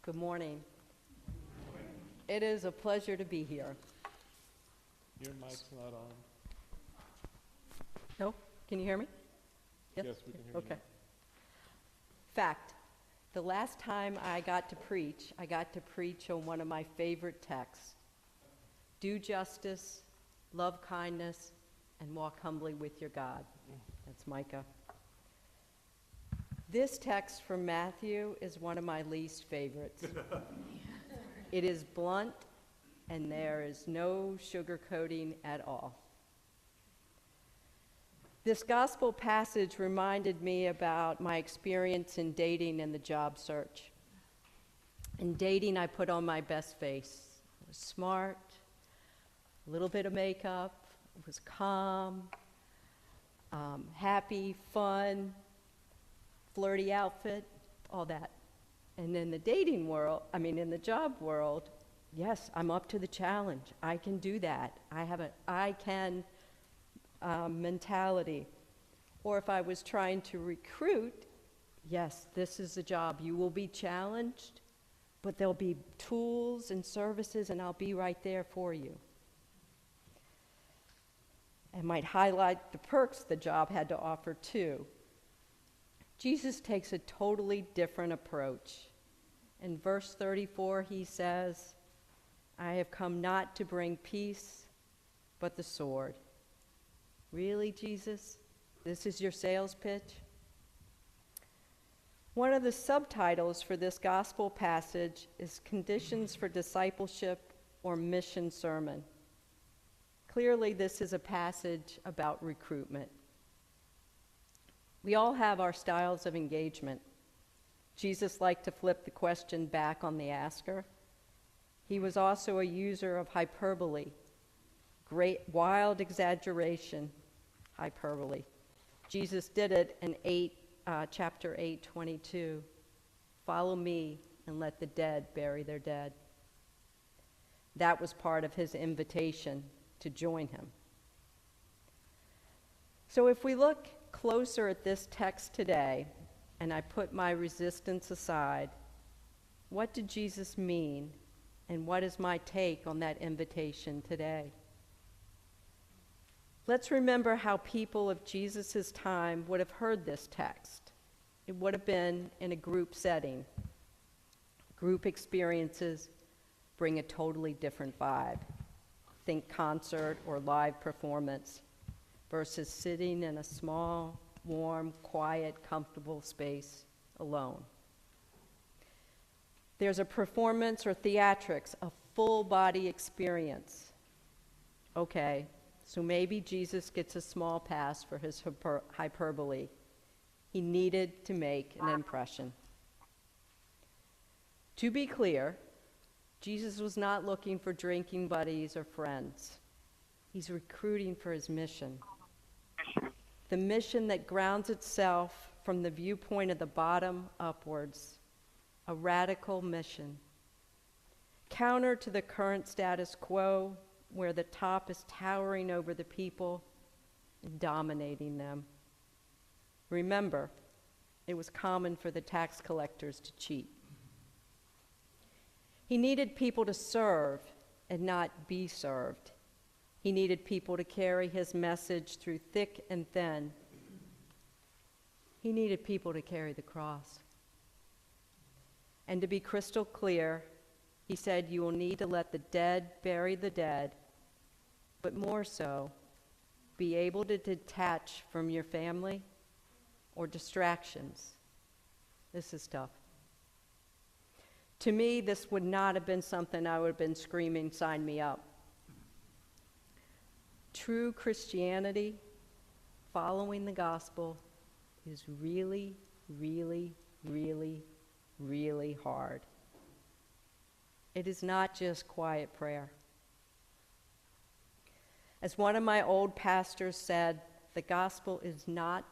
Good morning. It is a pleasure to be here. Your mic's not on. No? Can you hear me? Yes, we can hear you Okay. now. Fact, the last time I got to preach on one of my favorite texts. Do justice, love kindness, and walk humbly with your God. That's Micah. This text from Matthew is one of my least favorites. It is blunt, and there is no sugarcoating at all. This gospel passage reminded me about my experience in dating and the job search. In dating, I put on my best face. I was smart, a little bit of makeup, was calm, happy, fun, flirty outfit, all that. And in the in the job world, yes, I'm up to the challenge. I can do that. I have an I can mentality. Or if I was trying to recruit, yes, this is the job. You will be challenged, but there'll be tools and services, and I'll be right there for you. I might highlight the perks the job had to offer too. Jesus takes a totally different approach. In verse 34, he says, I have come not to bring peace, but the sword. Really, Jesus? This is your sales pitch? One of the subtitles for this gospel passage is Conditions for Discipleship or Mission Sermon. Clearly, this is a passage about recruitment. We all have our styles of engagement. Jesus liked to flip the question back on the asker. He was also a user of hyperbole, great wild exaggeration, hyperbole. Jesus did it in chapter 8:22. Follow me and let the dead bury their dead. That was part of his invitation to join him. So if we look closer at this text today, and I put my resistance aside, what did Jesus mean, and what is my take on that invitation today? Let's remember how people of Jesus' time would have heard this text. It would have been in a group setting. Group experiences bring a totally different vibe. Think concert or live performance versus sitting in a small, warm, quiet, comfortable space alone. There's a performance or theatrics, a full body experience. Okay, so maybe Jesus gets a small pass for his hyperbole. He needed to make an impression. To be clear, Jesus was not looking for drinking buddies or friends. He's recruiting for his mission. The mission that grounds itself from the viewpoint of the bottom upwards, a radical mission. Counter to the current status quo, where the top is towering over the people and dominating them. Remember, it was common for the tax collectors to cheat. He needed people to serve and not be served. He needed people to carry his message through thick and thin. He needed people to carry the cross. And to be crystal clear, he said, you will need to let the dead bury the dead, but more so, be able to detach from your family or distractions. This is tough. To me, this would not have been something I would have been screaming, sign me up. True Christianity, following the gospel, is really, really, really, really hard. It is not just quiet prayer. As one of my old pastors said, the gospel is not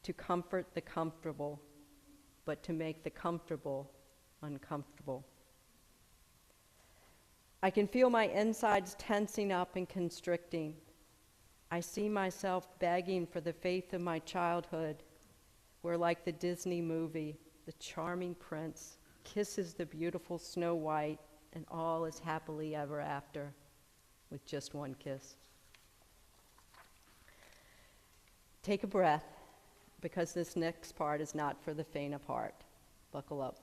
to comfort the comfortable, but to make the comfortable uncomfortable. I can feel my insides tensing up and constricting. I see myself begging for the faith of my childhood, where, like the Disney movie, the charming prince kisses the beautiful Snow White, and all is happily ever after with just one kiss. Take a breath, because this next part is not for the faint of heart. Buckle up.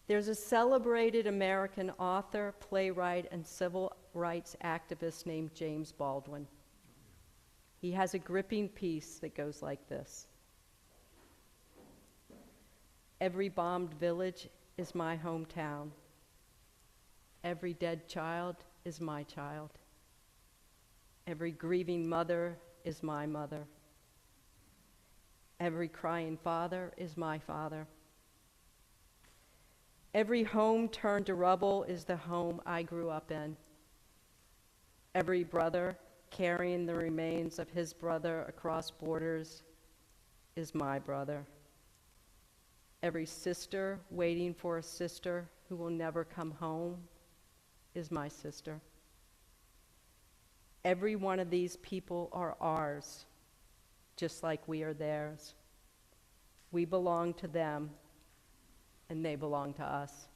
There's a celebrated American author, playwright, and civil rights activist named James Baldwin. He has a gripping piece that goes like this. Every bombed village is my hometown. Every dead child is my child. Every grieving mother is my mother. Every crying father is my father. Every home turned to rubble is the home I grew up in. Every brother carrying the remains of his brother across borders is my brother. Every sister waiting for a sister who will never come home is my sister. Every one of these people are ours, just like we are theirs. We belong to them, and they belong to us.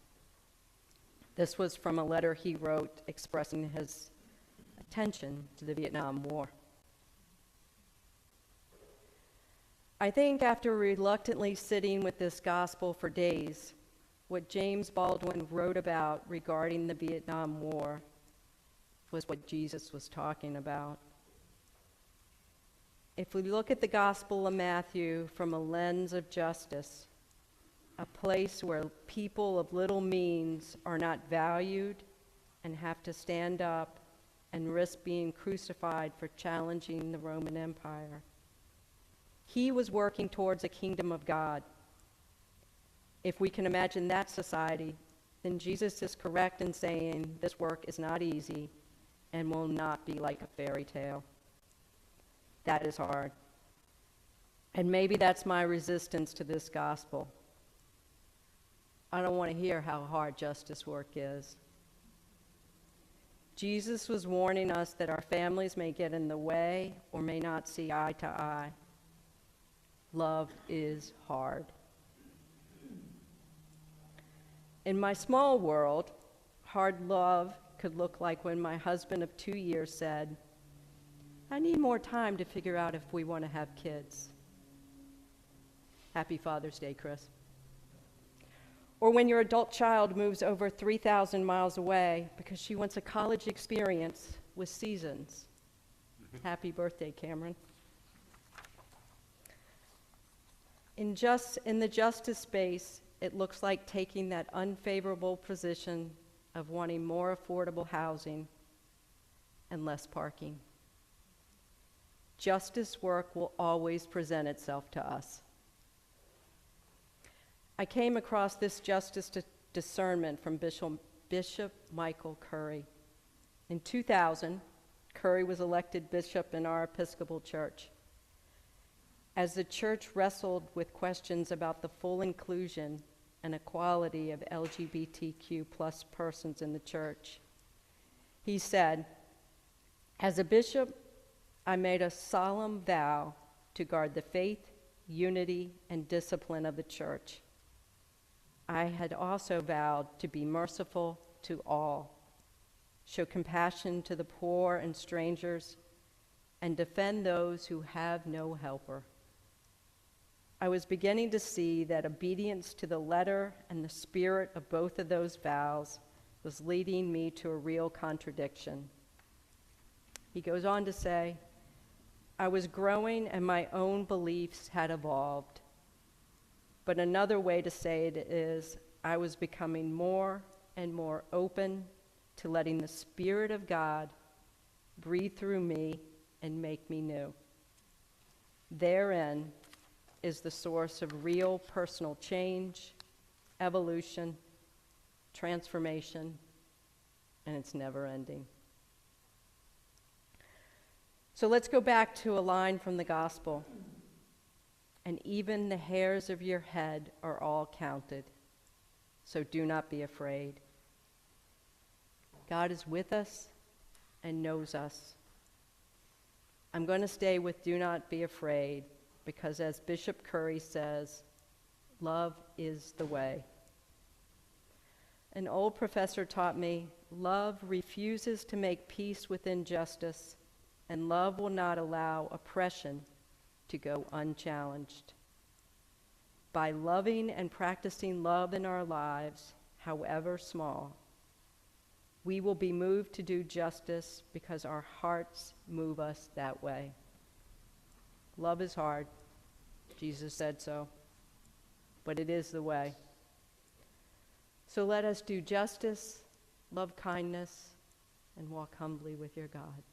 This was from a letter he wrote expressing his attention to the Vietnam War. I think after reluctantly sitting with this gospel for days, what James Baldwin wrote about regarding the Vietnam War was what Jesus was talking about. If we look at the Gospel of Matthew from a lens of justice, a place where people of little means are not valued and have to stand up and risk being crucified for challenging the Roman Empire, he was working towards a kingdom of God. If we can imagine that society, then Jesus is correct in saying this work is not easy and will not be like a fairy tale. That is hard. And maybe that's my resistance to this gospel. I don't want to hear how hard justice work is. Jesus was warning us that our families may get in the way or may not see eye to eye. Love is hard. In my small world, hard love could look like when my husband of 2 years said, I need more time to figure out if we want to have kids. Happy Father's Day, Chris. Or when your adult child moves over 3,000 miles away because she wants a college experience with seasons. Happy birthday, Cameron. In the justice space, it looks like taking that unfavorable position of wanting more affordable housing and less parking. Justice work will always present itself to us. I came across this justice discernment from Bishop Michael Curry. In 2000, Curry was elected bishop in our Episcopal Church. As the church wrestled with questions about the full inclusion and equality of LGBTQ plus persons in the church, he said, as a bishop, I made a solemn vow to guard the faith, unity, and discipline of the church. I had also vowed to be merciful to all, show compassion to the poor and strangers, and defend those who have no helper. I was beginning to see that obedience to the letter and the spirit of both of those vows was leading me to a real contradiction. He goes on to say, I was growing and my own beliefs had evolved. But another way to say it is, I was becoming more and more open to letting the Spirit of God breathe through me and make me new. Therein is the source of real personal change, evolution, transformation, and it's never ending. So let's go back to a line from the gospel. And even the hairs of your head are all counted, so do not be afraid. God is with us and knows us. I'm going to stay with do not be afraid because as Bishop Curry says, love is the way. An old professor taught me, love refuses to make peace with injustice, and love will not allow oppression to go unchallenged. By loving and practicing love in our lives, however small, we will be moved to do justice because our hearts move us that way. Love is hard. Jesus said so. But it is the way. So let us do justice, love kindness, and walk humbly with your God.